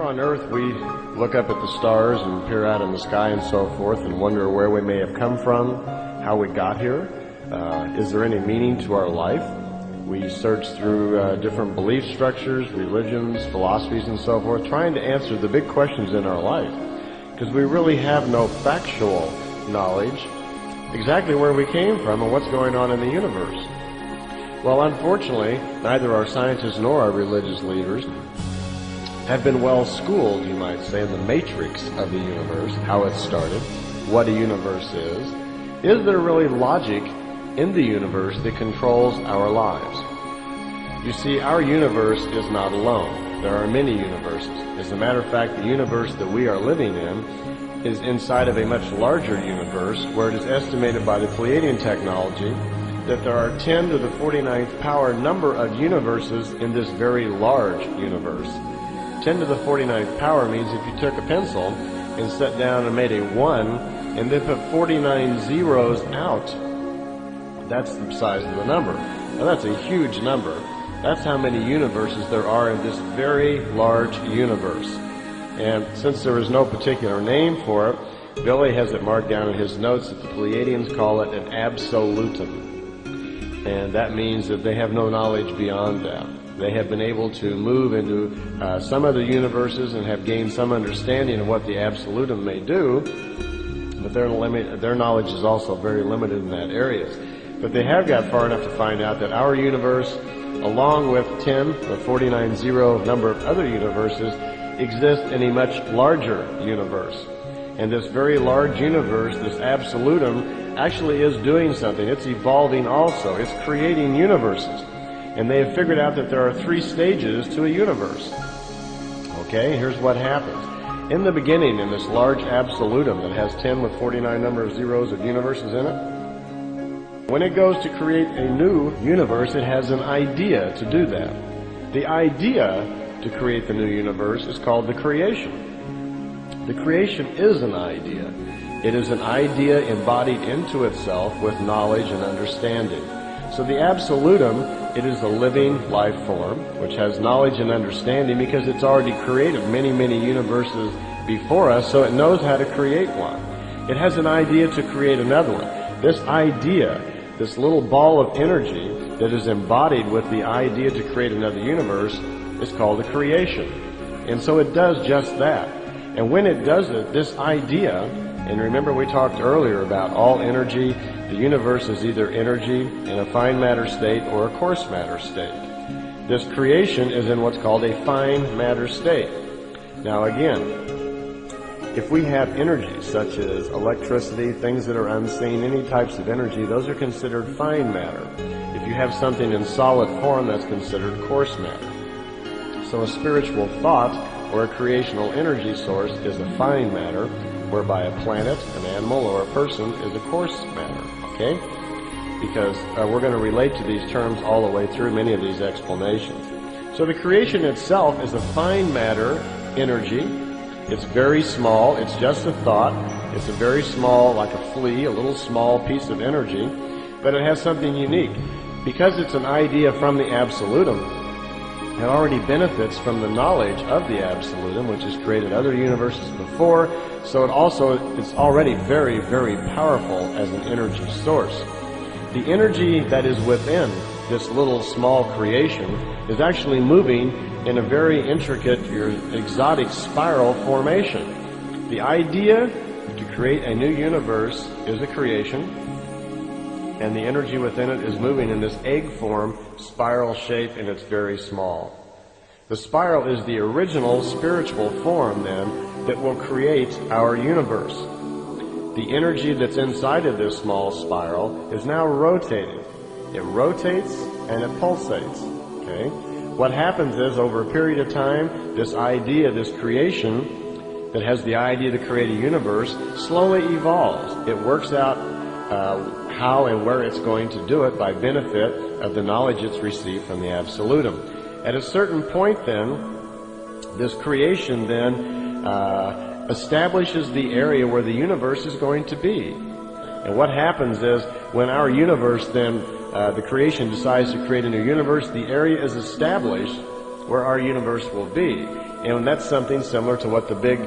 on Earth, we look up at the stars and peer out in the sky and so forth and wonder where we may have come from, how we got here. Is there any meaning to our life? We search through different belief structures, religions, philosophies, and so forth, trying to answer the big questions in our life. Because we really have no factual knowledge exactly where we came from and what's going on in the universe. Well, unfortunately, neither our scientists nor our religious leaders have been well schooled, you might say, in the matrix of the universe, how it started, what a universe is. Is there really logic in the universe that controls our lives? You see, our universe is not alone. There are many universes. As a matter of fact, the universe that we are living in is inside of a much larger universe, where it is estimated by the Pleiadian technology that there are 10 to the 49th power number of universes in this very large universe. 10 to the 49th power means if you took a pencil and set down and made a 1 and then put 49 zeros out, that's the size of the number. Now that's a huge number. That's how many universes there are in this very large universe. And since there is no particular name for it, Billy has it marked down in his notes that the Pleiadians call it an absolutum. And that means that they have no knowledge beyond that. They have been able to move into some other universes and have gained some understanding of what the absolutum may do, but their knowledge is also very limited in that area. But they have got far enough to find out that our universe, along with 10 or 49 zero number of other universes, exist in a much larger universe. And this very large universe, this absolutum, actually is doing something. It's evolving also. It's creating universes. And they have figured out that there are 3 stages to a universe. Okay, here's what happens. In the beginning, in this large absolutum that has 10 with 49 number of zeros of universes in it, when it goes to create a new universe, it has an idea to do that. The idea to create the new universe is called the creation. The creation is an idea. It is an idea embodied into itself with knowledge and understanding. So the absolutum, it is a living life form which has knowledge and understanding because it's already created many, many universes before us, so it knows how to create one. It has an idea to create another one. This idea, this little ball of energy that is embodied with the idea to create another universe, is called the creation. And so it does just that. And when it does it, this idea, and remember we talked earlier about all energy, the universe is either energy in a fine matter state or a coarse matter state. This creation is in what's called a fine matter state. Now again, if we have energy such as electricity, things that are unseen, any types of energy, those are considered fine matter. If you have something in solid form, that's considered coarse matter. So a spiritual thought or a creational energy source is a fine matter, whereby a planet, an animal, or a person is a coarse matter, okay? Because we're going to relate to these terms all the way through many of these explanations. So the creation itself is a fine matter energy. It's very small. It's just a thought. It's a very small, like a flea, a little small piece of energy, but it has something unique. Because it's an idea from the absolutum, it already benefits from the knowledge of the absolutum, which has created other universes before, so it's already very, very powerful as an energy source. The energy that is within this little small creation is actually moving in a very intricate or exotic spiral formation. The idea to create a new universe is a creation, and the energy within it is moving in this egg form, spiral shape, and it's very small. The spiral is the original spiritual form, then, that will create our universe. The energy that's inside of this small spiral is now rotating. It rotates and it pulsates. Okay? What happens is, over a period of time, this idea, this creation that has the idea to create a universe, slowly evolves. It works out how and where it's going to do it by benefit of the knowledge it's received from the absolutum. At a certain point then, this creation then establishes the area where the universe is going to be. And what happens is, when our universe then, the creation decides to create a new universe, the area is established where our universe will be. And that's something similar to what the Big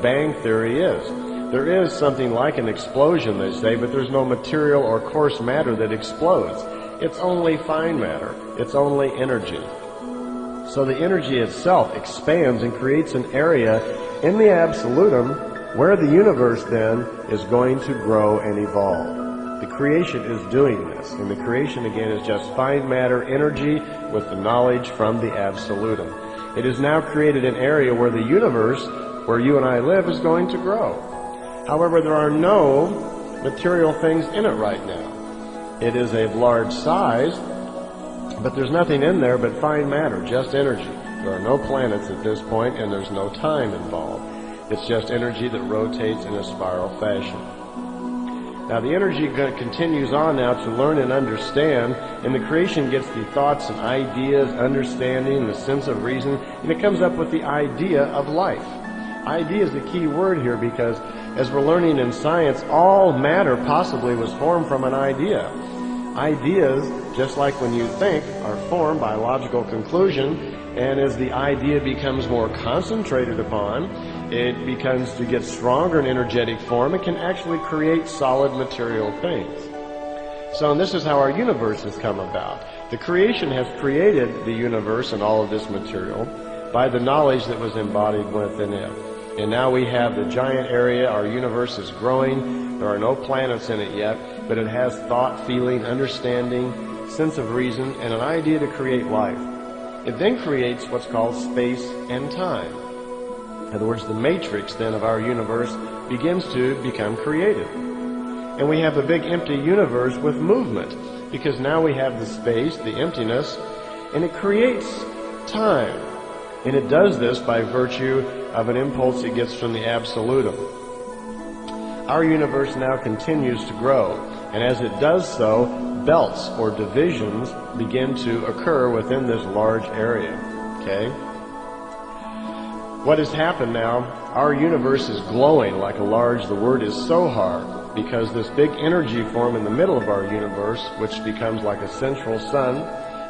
Bang Theory is. There is something like an explosion, they say, but there's no material or coarse matter that explodes. It's only fine matter. It's only energy. So the energy itself expands and creates an area in the absolutum where the universe then is going to grow and evolve. The creation is doing this, and the creation again is just fine matter energy with the knowledge from the absolutum. It has now created an area where the universe, where you and I live, is going to grow. However, there are no material things in it right now. It is of large size, but there's nothing in there but fine matter, just energy. There are no planets at this point, and there's no time involved. It's just energy that rotates in a spiral fashion. Now the energy continues on now to learn and understand, and the creation gets the thoughts and ideas, understanding, the sense of reason, and it comes up with the idea of life. Idea is the key word here, because as we're learning in science, all matter possibly was formed from an idea. Ideas, just like when you think, are formed by logical conclusion, and as the idea becomes more concentrated upon, it begins to get stronger in energetic form. It can actually create solid material things. So this is how our universe has come about. The creation has created the universe and all of this material by the knowledge that was embodied within it. And now we have the giant area. Our universe is growing. There are no planets in it yet, but it has thought, feeling, understanding, sense of reason, and an idea to create life. It then creates what's called space and time. In other words, the matrix then of our universe begins to become created. And we have a big empty universe with movement, because now we have the space, the emptiness, and it creates time. And it does this by virtue of an impulse it gets from the absolutum. Our universe now continues to grow, and as it does so, belts or divisions begin to occur within this large area. Okay? What has happened now, our universe is glowing like a large, the word is sohar, because this big energy form in the middle of our universe, which becomes like a central sun,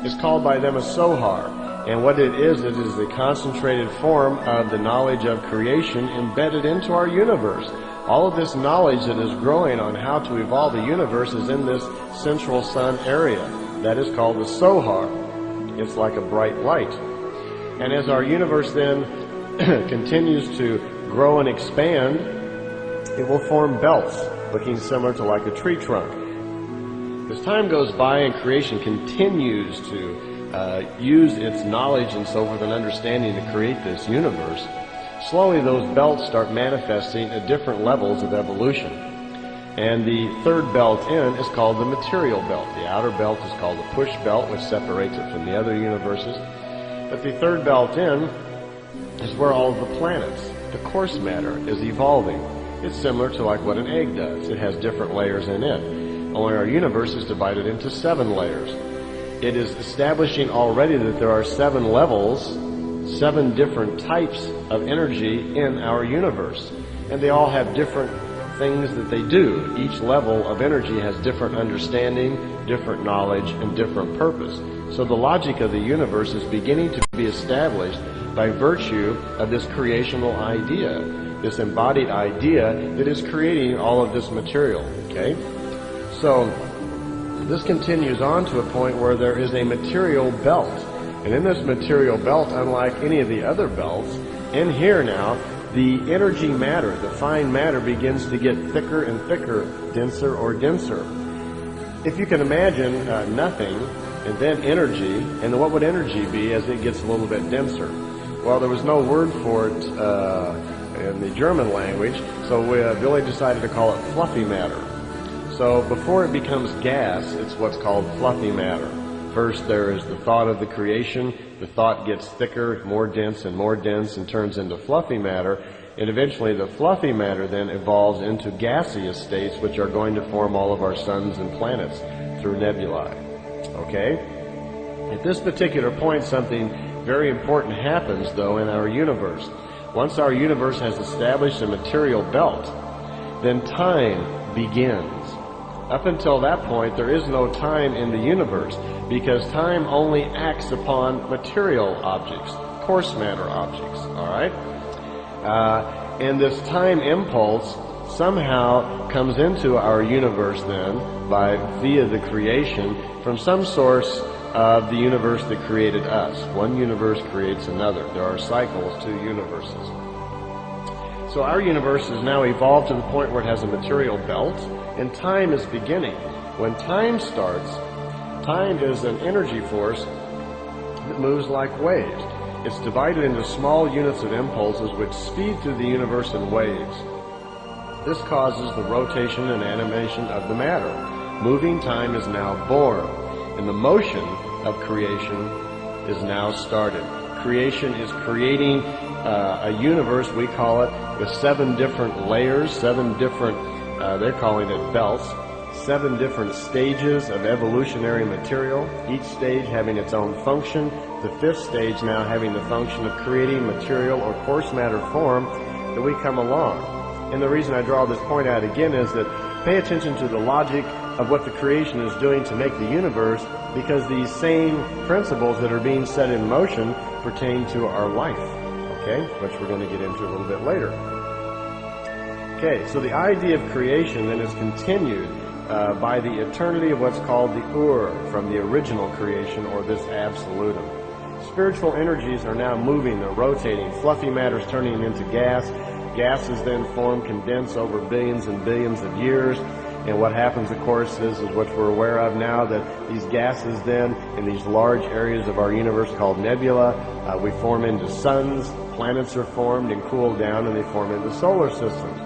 is called by them a sohar. And what it is the concentrated form of the knowledge of creation embedded into our universe. All of this knowledge that is growing on how to evolve the universe is in this central sun area. That is called the sohar. It's like a bright light. And as our universe then continues to grow and expand, it will form belts, looking similar to like a tree trunk. As time goes by and creation continues to use its knowledge and so forth and understanding to create this universe, slowly those belts start manifesting at different levels of evolution. And the third belt in is called the material belt. The outer belt is called the push belt, which separates it from the other universes. But the third belt in is where all of the planets, the coarse matter, is evolving. It's similar to like what an egg does. It has different layers in it. Only our universe is divided into 7 layers. It is establishing already that there are 7 levels, 7 different types of energy in our universe. And they all have different things that they do. Each level of energy has different understanding, different knowledge, and different purpose. So the logic of the universe is beginning to be established by virtue of this creational idea, this embodied idea that is creating all of this material. Okay? So this continues on to a point where there is a material belt. And in this material belt, unlike any of the other belts, in here now, the energy matter, the fine matter, begins to get thicker and thicker, denser or denser. If you can imagine nothing, and then energy, and what would energy be as it gets a little bit denser? Well, there was no word for it in the German language, so Billy decided to call it fluffy matter. So before it becomes gas, it's what's called fluffy matter. First there is the thought of the creation. The thought gets thicker, more dense, and turns into fluffy matter. And eventually the fluffy matter then evolves into gaseous states, which are going to form all of our suns and planets through nebulae. Okay? At this particular point, something very important happens, though, in our universe. Once our universe has established a material belt, then time begins. Up until that point, there is no time in the universe, because time only acts upon material objects, coarse matter objects, all right? And this time impulse somehow comes into our universe then via the creation from some source of the universe that created us. One universe creates another. There are cycles to universes. So our universe has now evolved to the point where it has a material belt, and time is beginning. When time starts, time is an energy force that moves like waves. It's divided into small units of impulses which speed through the universe in waves. This causes the rotation and animation of the matter. Moving time is now born, and the motion of creation is now started. Creation is creating a universe, we call it, with 7 different layers, 7 different, they're calling it belts, 7 different stages of evolutionary material, each stage having its own function, the 5th stage now having the function of creating material or coarse matter form that we come along. And the reason I draw this point out again is that pay attention to the logic of what the creation is doing to make the universe, because these same principles that are being set in motion pertain to our life, okay, which we're going to get into a little bit later. Okay, so the idea of creation then is continued by the eternity of what's called the Ur, from the original creation, or this absolutum. Spiritual energies are now moving, they're rotating, fluffy matter's turning into gas, gases then form, condense over billions and billions of years, and what happens, of course, is what we're aware of now, that these gases then, in these large areas of our universe called nebula, we form into suns, planets are formed and cool down, and they form into solar systems.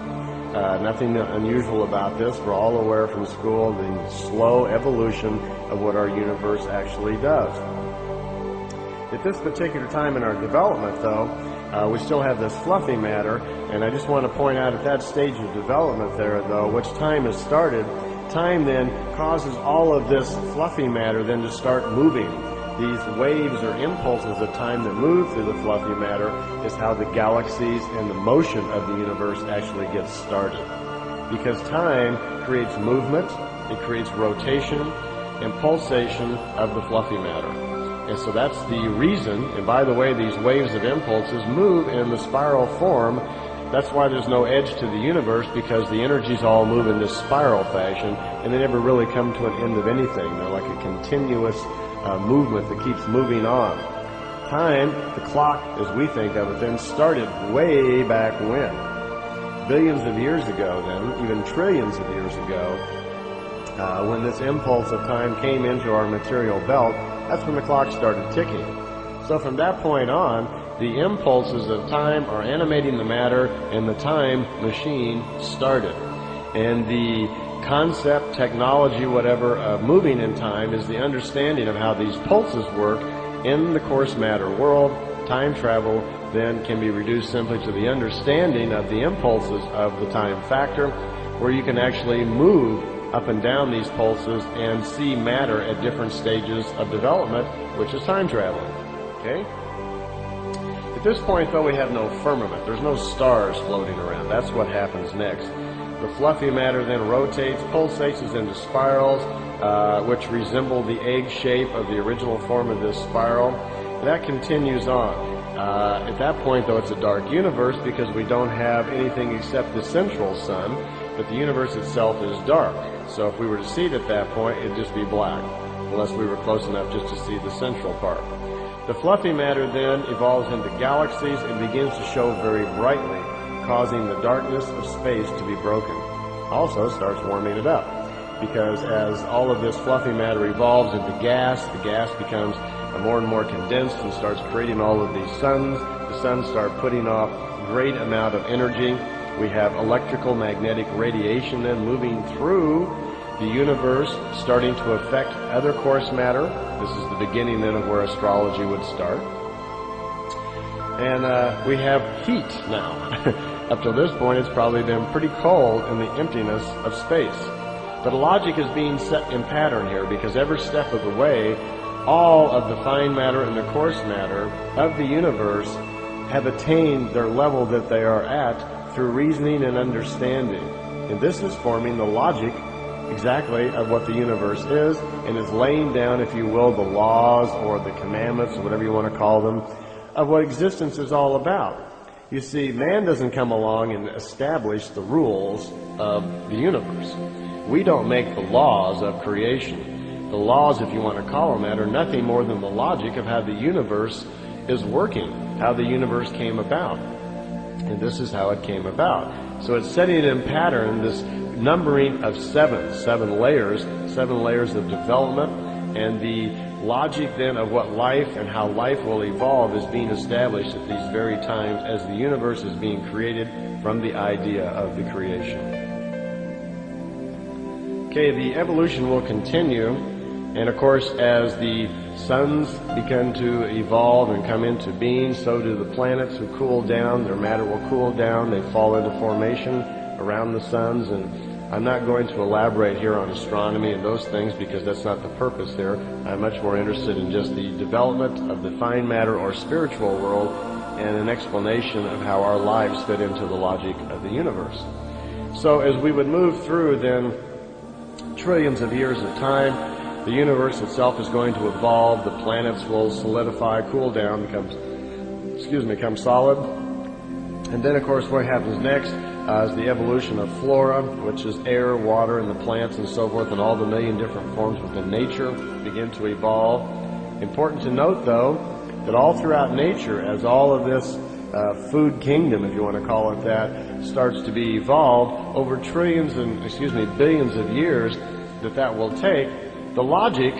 Nothing unusual about this. We're all aware from school the slow evolution of what our universe actually does. At this particular time in our development, though, we still have this fluffy matter, and I just want to point out at that stage of development there, though, which time has started, time then causes all of this fluffy matter then to start moving. These waves or impulses of time that move through the fluffy matter is how the galaxies and the motion of the universe actually gets started. Because time creates movement, it creates rotation and pulsation of the fluffy matter. And so that's the reason, and by the way, these waves of impulses move in the spiral form. That's why there's no edge to the universe, because the energies all move in this spiral fashion, and they never really come to an end of anything. They're like a continuous movement that keeps moving on. Time, the clock as we think of it, then started way back when. Billions of years ago then, even trillions of years ago, when this impulse of time came into our material belt, that's when the clock started ticking. So from that point on, the impulses of time are animating the matter, and the time machine started. And the concept, technology, whatever, of moving in time is the understanding of how these pulses work in the coarse matter world. Time travel then can be reduced simply to the understanding of the impulses of the time factor, where you can actually move up and down these pulses and see matter at different stages of development, which is time traveling. Okay? At this point, though, we have no firmament. There's no stars floating around. That's what happens next. The fluffy matter then rotates, pulsates into spirals, which resemble the egg shape of the original form of this spiral. That continues on. At that point, though, it's a dark universe because we don't have anything except the central sun, but the universe itself is dark. So if we were to see it at that point, it'd just be black, unless we were close enough just to see the central part. The fluffy matter then evolves into galaxies and begins to show very brightly, causing the darkness of space to be broken. Also starts warming it up, because as all of this fluffy matter evolves into gas, the gas becomes more and more condensed and starts creating all of these suns. The suns start putting off great amount of energy. We have electrical magnetic radiation then moving through the universe, starting to affect other coarse matter. This is the beginning then of where astrology would start. And we have heat now. Up to this point, it's probably been pretty cold in the emptiness of space. But logic is being set in pattern here, because every step of the way, all of the fine matter and the coarse matter of the universe have attained their level that they are at through reasoning and understanding. And this is forming the logic exactly of what the universe is, and is laying down, if you will, the laws or the commandments, whatever you want to call them, of what existence is all about. You see, man doesn't come along and establish the rules of the universe. We don't make the laws of creation. The laws, if you want to call them that, are nothing more than the logic of how the universe is working, how the universe came about. And this is how it came about. So it's setting in pattern this numbering of seven layers of development, and the logic then of what life and how life will evolve is being established at these very times as the universe is being created from the idea of the creation. Okay, the evolution will continue, and of course as the suns begin to evolve and come into being, so do the planets who cool down. Their matter will cool down. They fall into formation around the suns, and I'm not going to elaborate here on astronomy and those things because that's not the purpose here. I'm much more interested in just the development of the fine matter or spiritual world and an explanation of how our lives fit into the logic of the universe. So as we would move through then trillions of years of time, the universe itself is going to evolve. The planets will solidify, cool down, become solid. And then, of course, what happens next is the evolution of flora, which is air, water, and the plants and so forth, and all the million different forms within nature begin to evolve. Important to note, though, that all throughout nature, as all of this food kingdom, if you want to call it that, starts to be evolved over billions of years that will take, the logic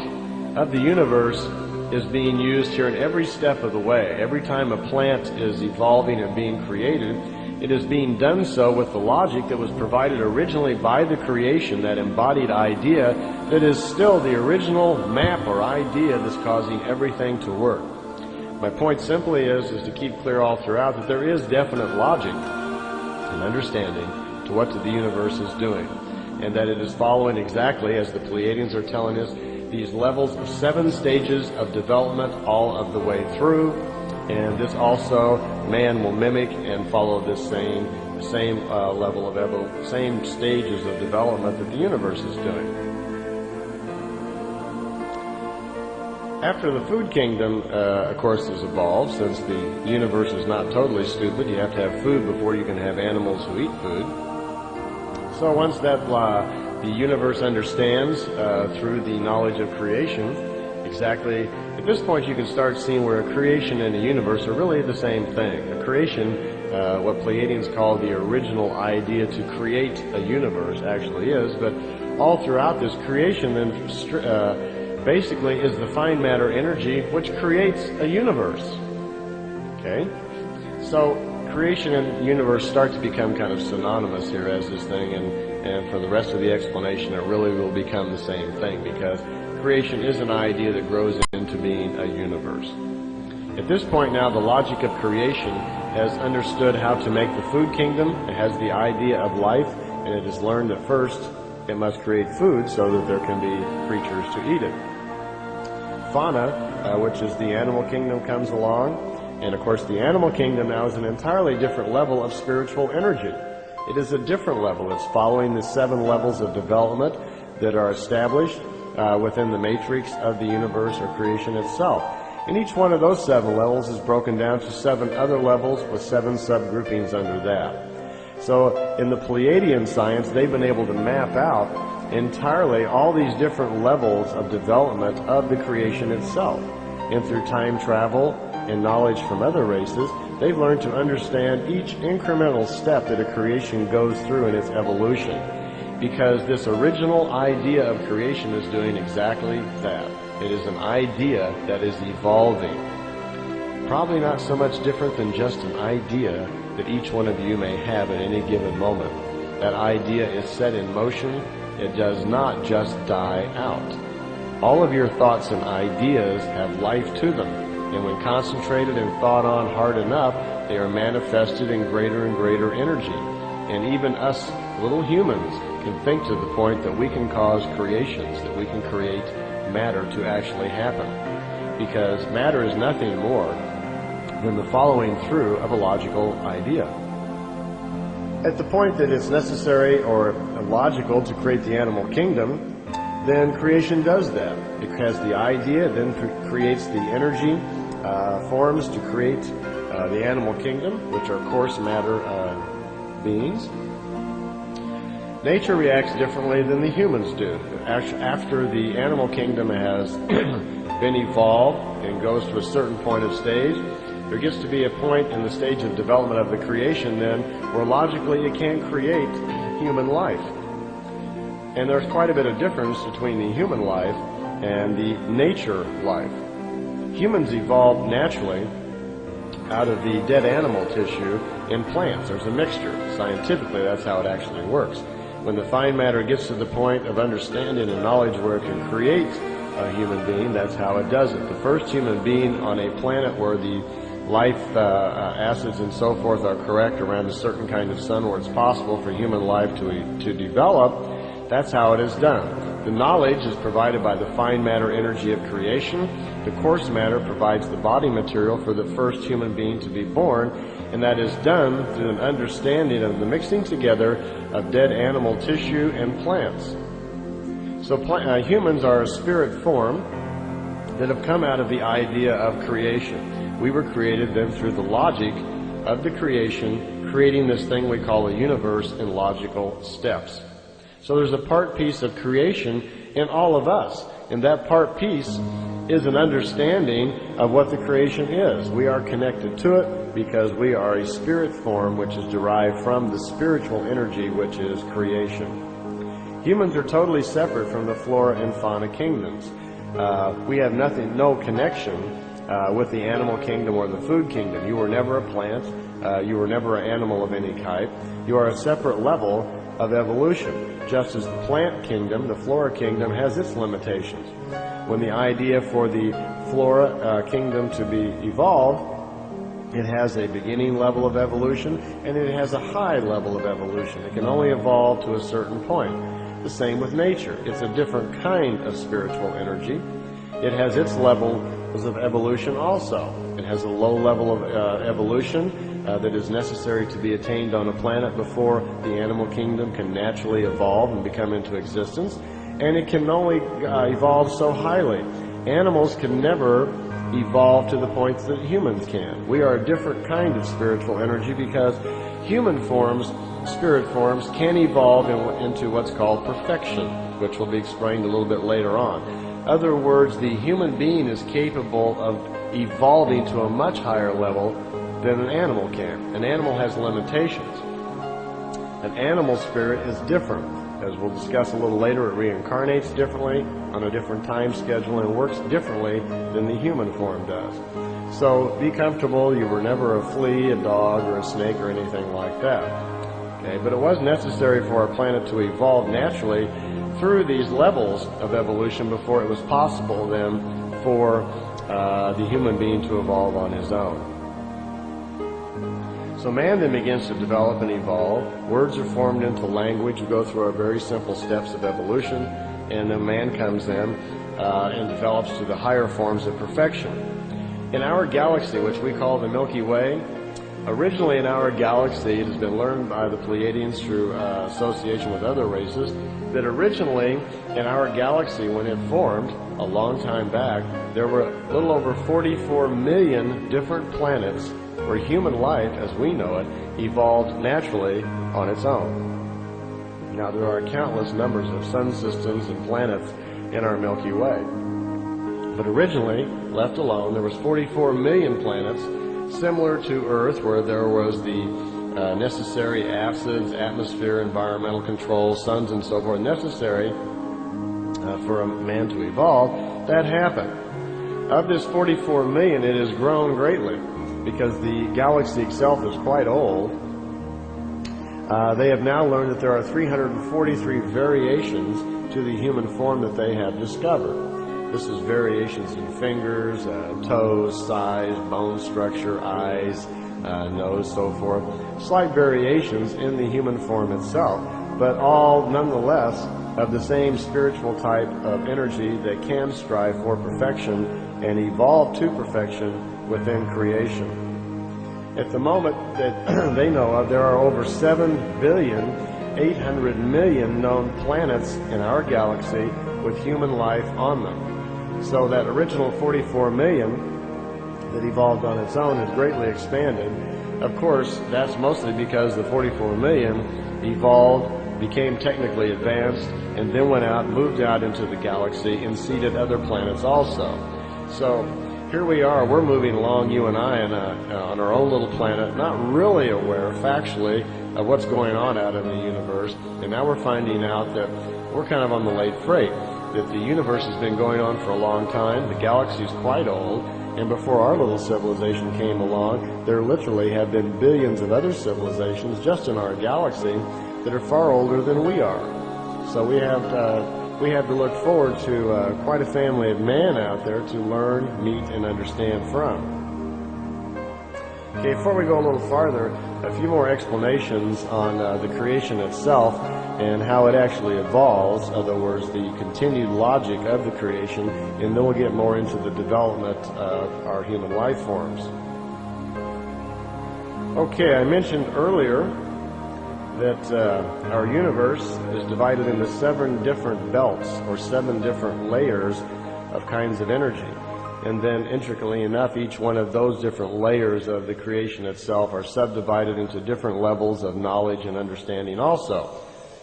of the universe is being used here in every step of the way. Every time a plant is evolving and being created, it is being done so with the logic that was provided originally by the creation, that embodied idea that is still the original map or idea that's causing everything to work. My point simply is to keep clear all throughout that there is definite logic and understanding to what the universe is doing, and that it is following exactly, as the Pleiadians are telling us, these levels of 7 stages of development all of the way through, and this also man will mimic and follow this same level of same stages of development that the universe is doing. After the food kingdom, of course, has evolved, since the universe is not totally stupid, you have to have food before you can have animals who eat food. So once that the universe understands through the knowledge of creation, exactly at this point you can start seeing where a creation and a universe are really the same thing. A creation, what Pleiadians call the original idea to create a universe, actually is, but all throughout this creation then basically is the fine matter energy which creates a universe. Okay? So creation and universe start to become kind of synonymous here as this thing, and for the rest of the explanation it really will become the same thing, because creation is an idea that grows into being a universe. At this point now, the logic of creation has understood how to make the food kingdom. It has the idea of life, and it has learned that first it must create food so that there can be creatures to eat it. Fauna, which is the animal kingdom, comes along. And of course, the animal kingdom now is an entirely different level of spiritual energy. It is a different level. It's following the 7 levels of development that are established within the matrix of the universe or creation itself. And each one of those 7 levels is broken down to 7 other levels with 7 subgroupings under that. So in the Pleiadian science, they've been able to map out entirely all these different levels of development of the creation itself. And through time travel and knowledge from other races, they've learned to understand each incremental step that a creation goes through in its evolution, because this original idea of creation is doing exactly that. It is an idea that is evolving. Probably not so much different than just an idea that each one of you may have at any given moment. That idea is set in motion. It does not just die out. All of your thoughts and ideas have life to them, and when concentrated and thought on hard enough, they are manifested in greater and greater energy. And even us little humans can think to the point that we can cause creations, that we can create matter to actually happen. Because matter is nothing more than the following through of a logical idea. At the point that it's necessary or logical to create the animal kingdom, then creation does that. It has the idea, then creates the energy forms to create the animal kingdom, which are coarse matter beings. Nature reacts differently than the humans do. After the animal kingdom has been evolved and goes to a certain point of stage, there gets to be a point in the stage of development of the creation then where logically it can create human life. And there's quite a bit of difference between the human life and the nature life. Humans evolved naturally out of the dead animal tissue in plants. There's a mixture. Scientifically, that's how it actually works. When the fine matter gets to the point of understanding and knowledge where it can create a human being, that's how it does it. The first human being on a planet where the life acids and so forth are correct around a certain kind of sun where it's possible for human life to develop, that's how it is done. The knowledge is provided by the fine matter energy of creation. The coarse matter provides the body material for the first human being to be born, and that is done through an understanding of the mixing together of dead animal tissue and plants. So humans are a spirit form that have come out of the idea of creation. We were created then through the logic of the creation, creating this thing we call a universe in logical steps. So there's a part piece of creation in all of us, and that part piece is an understanding of what the creation is. We are connected to it because we are a spirit form which is derived from the spiritual energy which is creation. Humans are totally separate from the flora and fauna kingdoms. We have no connection with the animal kingdom or the food kingdom. You were never a plant. You were never an animal of any type. You are a separate level of evolution, just as the plant kingdom, the flora kingdom, has its limitations. When the idea for the flora kingdom to be evolved, it has a beginning level of evolution and it has a high level of evolution. It can only evolve to a certain point. The same with nature. It's a different kind of spiritual energy. It has its levels of evolution also. It has a low level of evolution that is necessary to be attained on a planet before the animal kingdom can naturally evolve and become into existence. And it can only evolve so highly. Animals can never evolve to the points that humans can. We are a different kind of spiritual energy because human forms, spirit forms, can evolve into what's called perfection, which will be explained a little bit later on. In other words, the human being is capable of evolving to a much higher level than an animal can. An animal has limitations. An animal spirit is different. As we'll discuss a little later, it reincarnates differently on a different time schedule and works differently than the human form does. So be comfortable. You were never a flea, a dog, or a snake, or anything like that. Okay, but it was necessary for our planet to evolve naturally through these levels of evolution before it was possible then for the human being to evolve on his own. So man then begins to develop and evolve. Words are formed into language. You go through our very simple steps of evolution, and then man comes in and develops to the higher forms of perfection. In our galaxy, which we call the Milky Way, originally in our galaxy, it has been learned by the Pleiadians through association with other races, that originally in our galaxy, when it formed a long time back, there were a little over 44 million different planets where human life, as we know it, evolved naturally on its own. Now, there are countless numbers of sun systems and planets in our Milky Way. But originally, left alone, there was 44 million planets, similar to Earth, where there was the necessary acids, atmosphere, environmental controls, suns, and so forth, necessary for a man to evolve. That happened. Of this 44 million, it has grown greatly, because the galaxy itself is quite old. They have now learned that there are 343 variations to the human form that they have discovered. This is variations in fingers, toes, size, bone structure, eyes, nose, so forth. Slight variations in the human form itself, but all nonetheless of the same spiritual type of energy that can strive for perfection and evolve to perfection within creation. At the moment that they know of, there are over 7,800,000,000 known planets in our galaxy with human life on them. So that original 44 million that evolved on its own has greatly expanded. Of course, that's mostly because the 44 million evolved, became technically advanced, and then went out, moved out into the galaxy, and seeded other planets also. So here we are, we're moving along, you and I, on our own little planet, not really aware factually of what's going on out in the universe, and now we're finding out that we're kind of on the late freight, that the universe has been going on for a long time, the galaxy is quite old, and before our little civilization came along, there literally have been billions of other civilizations just in our galaxy that are far older than we are. So we have to look forward to quite a family of man out there to learn, meet, and understand from. Okay, before we go a little farther, a few more explanations on the creation itself and how it actually evolves, in other words, the continued logic of the creation, and then we'll get more into the development of our human life forms. Okay, I mentioned earlier that our universe is divided into 7 different belts, or 7 different layers of kinds of energy. And then, intricately enough, each one of those different layers of the creation itself are subdivided into different levels of knowledge and understanding also.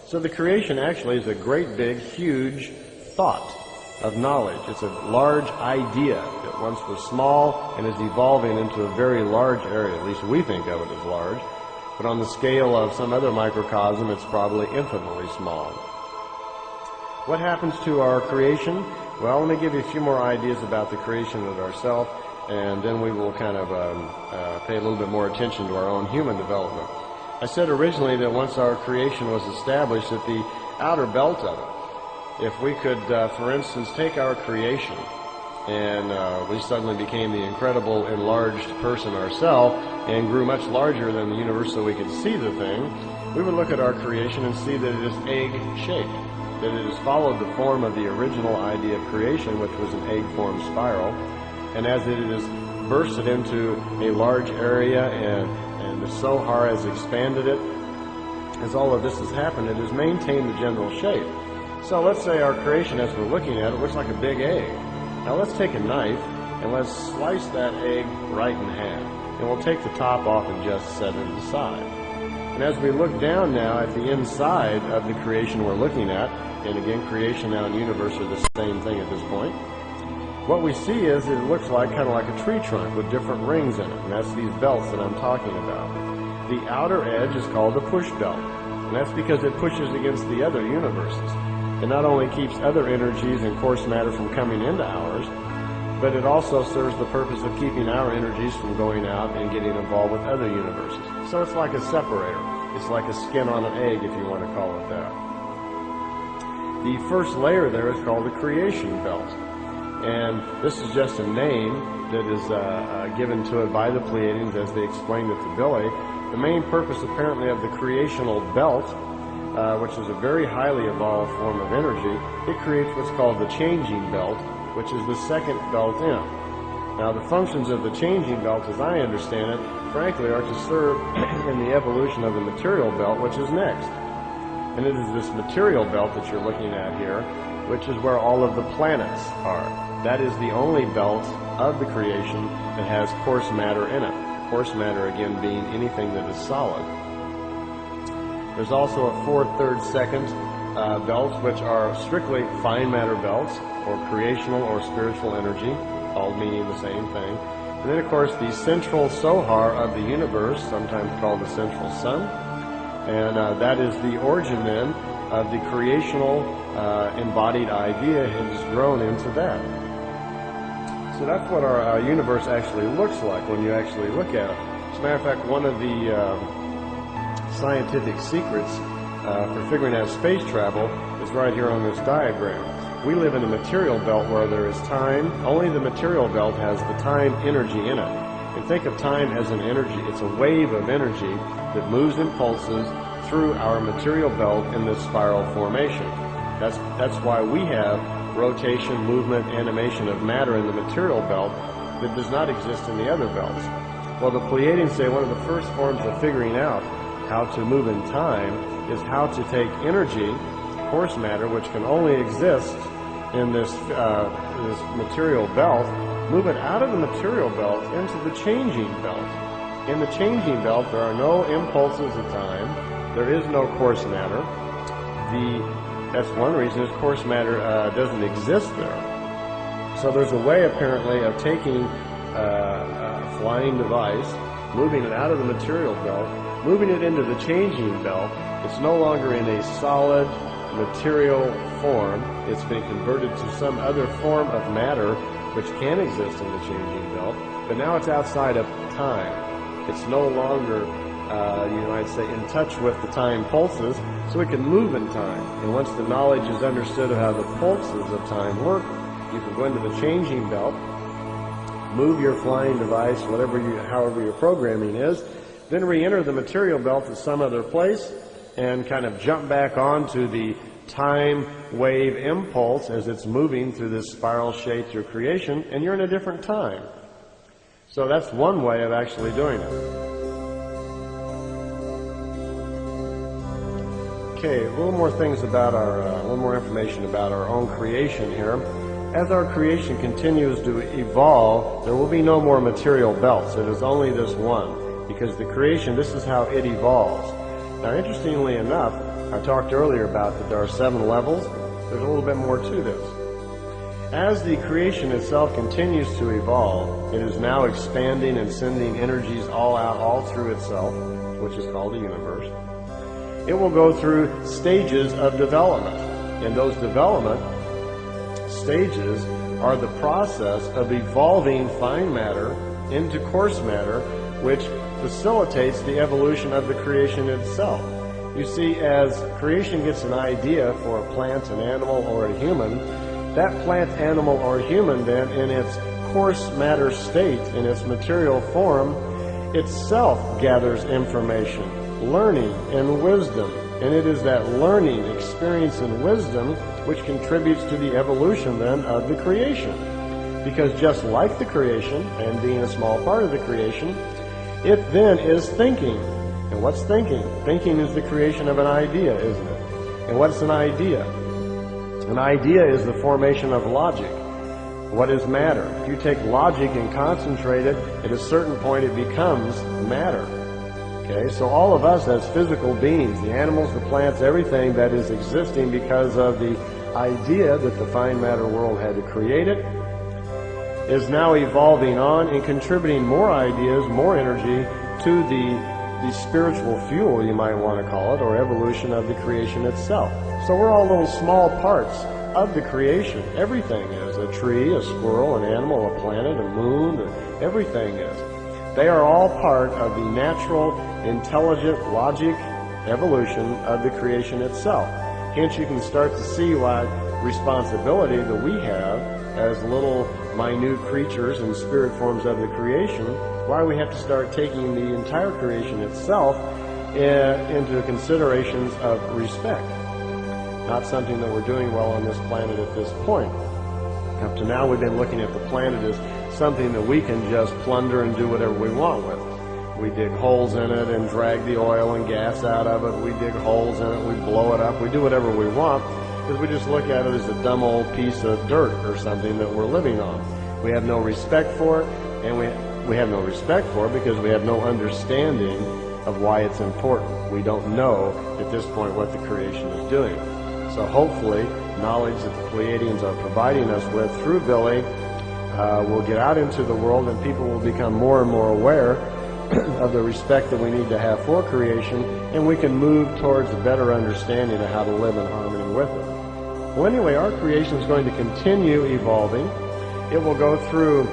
So the creation actually is a great big, huge thought of knowledge. It's a large idea that once was small and is evolving into a very large area. At least we think of it as large. But on the scale of some other microcosm, it's probably infinitely small. What happens to our creation? Well, let me give you a few more ideas about the creation of ourselves, and then we will kind of pay a little bit more attention to our own human development. I said originally that once our creation was established, that the outer belt of it, if we could, for instance, take our creation, and we suddenly became the incredible enlarged person ourselves and grew much larger than the universe so we could see the thing, we would look at our creation and see that it is egg-shaped, that it has followed the form of the original idea of creation, which was an egg-formed spiral, and as it is bursted into a large area and the Sohar has expanded it, as all of this has happened, it has maintained the general shape. So let's say our creation, as we're looking at it, looks like a big egg. Now let's take a knife and let's slice that egg right in half. And we'll take the top off and just set it aside. And as we look down now at the inside of the creation we're looking at, and again, creation now and universe are the same thing at this point, what we see is it looks like kind of like a tree trunk with different rings in it, and that's these belts that I'm talking about. The outer edge is called the push belt, and that's because it pushes against the other universes. It not only keeps other energies and coarse matter from coming into ours, but it also serves the purpose of keeping our energies from going out and getting involved with other universes. So it's like a separator. It's like a skin on an egg, if you want to call it that. The first layer there is called the creation belt. And this is just a name that is given to it by the Pleiadians as they explained it to Billy. The main purpose apparently of the creational belt, which is a very highly evolved form of energy, it creates what's called the changing belt, which is the second belt in. Now the functions of the changing belt, as I understand it, frankly are to serve in the evolution of the material belt, which is next. And it is this material belt that you're looking at here, which is where all of the planets are. That is the only belt of the creation that has coarse matter in it. Coarse matter, again, being anything that is solid. There's also a fourth, third, second belts, which are strictly fine matter belts, or creational or spiritual energy, all meaning the same thing. And then, of course, the central Sohar of the universe, sometimes called the central sun, and that is the origin then of the creational embodied idea has grown into that. So that's what our universe actually looks like when you actually look at it. As a matter of fact, one of the scientific secrets for figuring out space travel is right here on this diagram. We live in a material belt where there is time. Only the material belt has the time energy in it. And think of time as an energy. It's a wave of energy that moves and pulses through our material belt in this spiral formation. That's why we have rotation, movement, animation of matter in the material belt that does not exist in the other belts. Well, the Pleiadians say one of the first forms of figuring out how to move in time is how to take energy, coarse matter, which can only exist in this material belt, move it out of the material belt into the changing belt. In the changing belt, there are no impulses of time. There is no coarse matter. That's one reason is coarse matter doesn't exist there. So there's a way, apparently, of taking a flying device, moving it out of the material belt, moving it into the changing belt. It's no longer in a solid material form. It's been converted to some other form of matter which can exist in the changing belt, but now it's outside of time. It's no longer, you might say, in touch with the time pulses, so it can move in time. And once the knowledge is understood of how the pulses of time work, you can go into the changing belt, move your flying device, however your programming is, then re-enter the material belt to some other place and kind of jump back onto the time wave impulse as it's moving through this spiral shape through creation, and you're in a different time. So that's one way of actually doing it. Okay, a little more things about a little more information about our own creation here. As our creation continues to evolve, there will be no more material belts. It is only this one, because the creation, this is how it evolves. Now, interestingly enough, I talked earlier about that there are 7 levels. There's a little bit more to this. As the creation itself continues to evolve, it is now expanding and sending energies all out, all through itself, which is called the universe. It will go through stages of development, and those development stages are the process of evolving fine matter into coarse matter, which facilitates the evolution of the creation itself. You see, as creation gets an idea for a plant, an animal, or a human, that plant, animal, or human then, in its coarse matter state, in its material form, itself gathers information, learning, and wisdom. And it is that learning, experience, and wisdom which contributes to the evolution then of the creation. Because just like the creation, and being a small part of the creation, it then is thinking. And what's thinking? Thinking is the creation of an idea, isn't it? And what's an idea? An idea is the formation of logic. What is matter? If you take logic and concentrate it, at a certain point it becomes matter. Okay, so all of us as physical beings, the animals, the plants, everything that is existing because of the idea that the fine matter world had to create it, is now evolving on and contributing more ideas, more energy to the spiritual fuel, you might want to call it, or evolution of the creation itself. So we're all little small parts of the creation. Everything is. A tree, a squirrel, an animal, a planet, a moon, everything is. They are all part of the natural, intelligent, logic evolution of the creation itself. Hence you can start to see what responsibility that we have as little minute creatures and spirit forms of the creation, why we have to start taking the entire creation itself into considerations of respect. Not something that we're doing well on this planet at this point. Up to now we've been looking at the planet as something that we can just plunder and do whatever we want with. We dig holes in it and drag the oil and gas out of it. We dig holes in it, we blow it up, we do whatever we want, because we just look at it as a dumb old piece of dirt or something that we're living on. We have no respect for it, and we have no respect for it because we have no understanding of why it's important. We don't know at this point what the creation is doing. So hopefully, knowledge that the Pleiadians are providing us with through Billy will get out into the world, and people will become more and more aware of the respect that we need to have for creation, and we can move towards a better understanding of how to live in harmony with it. Well, anyway, our creation is going to continue evolving. It will go through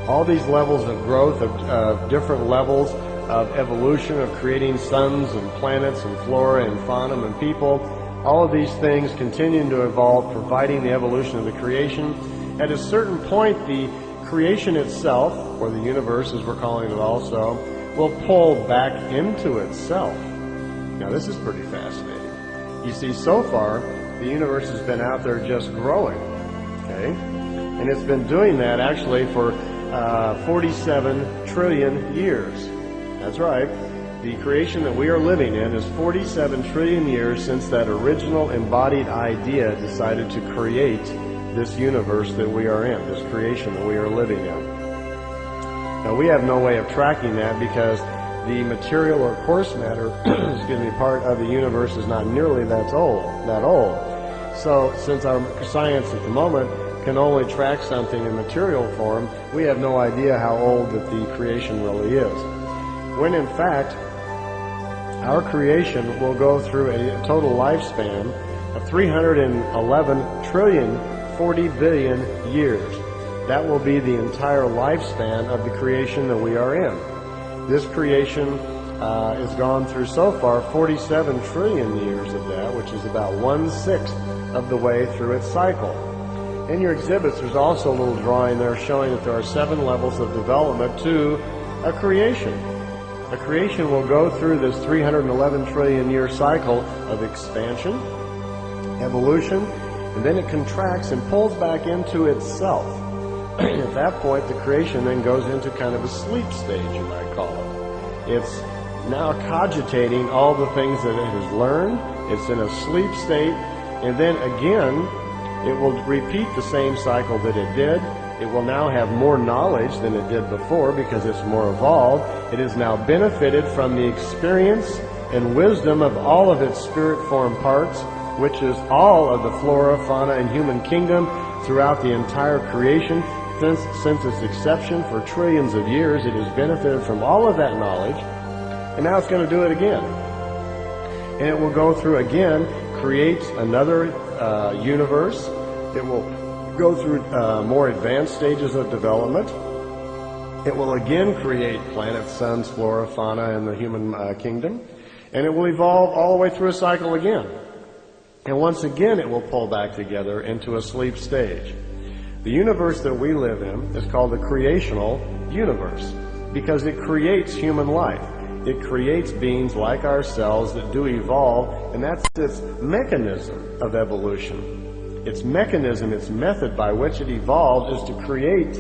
all these levels of growth, of different levels of evolution, of creating suns and planets and flora and fauna and people. All of these things continuing to evolve, providing the evolution of the creation. At a certain point, the creation itself, or the universe as we're calling it also, will pull back into itself. Now this is pretty fascinating. You see, so far, the universe has been out there just growing, okay? And it's been doing that actually for 47 trillion years. That's right. The creation that we are living in is 47 trillion years since that original embodied idea decided to create this universe that we are in, this creation that we are living in. Now, we have no way of tracking that because the material or coarse matter, part of the universe is not nearly that old. So, since our science at the moment can only track something in material form, we have no idea how old that the creation really is. When in fact, our creation will go through a total lifespan of 311 trillion 40 billion years. That will be the entire lifespan of the creation that we are in. This creation has gone through so far 47 trillion years of that, which is about 1/6 of the way through its cycle. In your exhibits, there's also a little drawing there showing that there are 7 levels of development to a creation. A creation will go through this 311 trillion year cycle of expansion, evolution, and then it contracts and pulls back into itself. At that point, the creation then goes into kind of a sleep stage, you might call it. It's now cogitating all the things that it has learned. It's in a sleep state, and then again, it will repeat the same cycle that it did. It will now have more knowledge than it did before because it's more evolved. It has now benefited from the experience and wisdom of all of its spirit form parts, which is all of the flora, fauna, and human kingdom throughout the entire creation. Since its inception for trillions of years, it has benefited from all of that knowledge, and now it's going to do it again. And it will go through again, create another universe. It will go through more advanced stages of development. It will again create planets, suns, flora, fauna, and the human kingdom. And it will evolve all the way through a cycle again. And once again, it will pull back together into a sleep stage. The universe that we live in is called the creational universe because it creates human life. It creates beings like ourselves that do evolve, and that's its mechanism of evolution. Its mechanism, its method by which it evolved is to create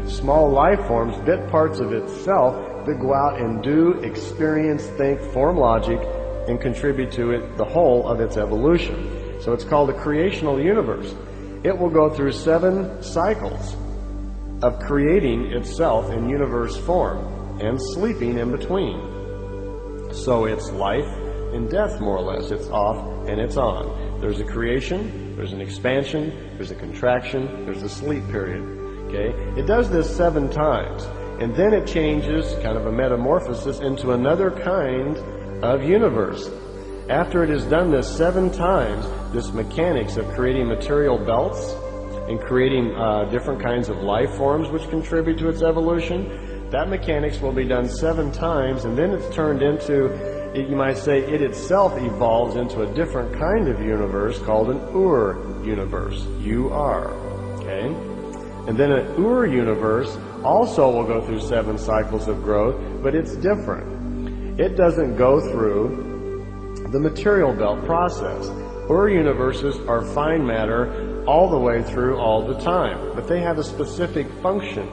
small life forms, bit parts of itself that go out and do, experience, think, form logic, and contribute to it the whole of its evolution. So it's called the creational universe. It will go through 7 cycles of creating itself in universe form and sleeping in between. So it's life and death, more or less. It's off and it's on. There's a creation, there's an expansion, there's a contraction, there's a sleep period. Okay? It does this 7 times, and then it changes, kind of a metamorphosis, into another kind of universe. After it has done this 7 times, this mechanics of creating material belts and creating different kinds of life forms which contribute to its evolution, that mechanics will be done 7 times, and then it's turned into, you might say, it itself evolves into a different kind of universe called an Ur universe, U-R, okay? And then an Ur universe also will go through 7 cycles of growth, but it's different. It doesn't go through the material belt process. Ur universes are fine matter all the way through all the time, but they have a specific function.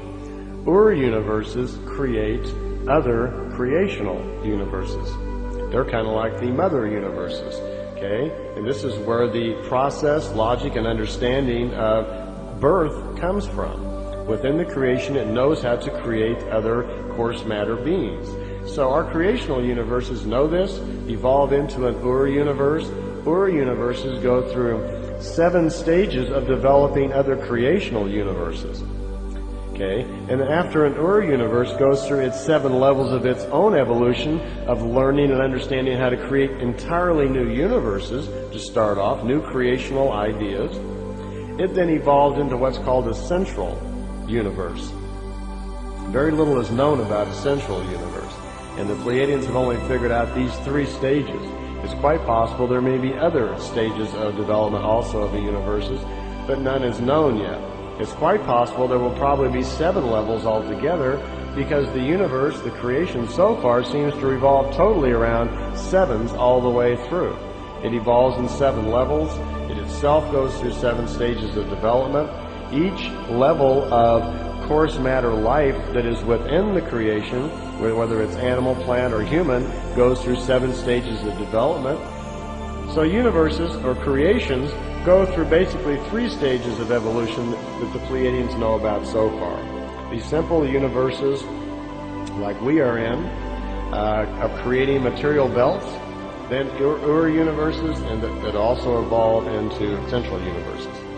Ur universes create other creational universes. They're kind of like the mother universes, okay? And this is where the process, logic, and understanding of birth comes from. Within the creation, it knows how to create other coarse matter beings. So our creational universes know this, evolve into an Ur universe. Ur universes go through 7 stages of developing other creational universes. Okay? And after an Ur universe goes through its 7 levels of its own evolution of learning and understanding how to create entirely new universes to start off, new creational ideas, it then evolved into what's called a central universe. Very little is known about a central universe, and the Pleiadians have only figured out these 3 stages. It's quite possible there may be other stages of development also of the universes, but none is known yet. It's quite possible there will probably be 7 levels altogether, because the universe, the creation so far, seems to revolve totally around 7s all the way through. It evolves in 7 levels. It itself goes through 7 stages of development. Each level of coarse matter life that is within the creation, whether it's animal, plant, or human, goes through 7 stages of development. So universes or creations go through basically 3 stages of evolution that the Pleiadians know about so far. These simple universes, like we are in, of creating material belts, then Ur universes, and that also evolve into central universes.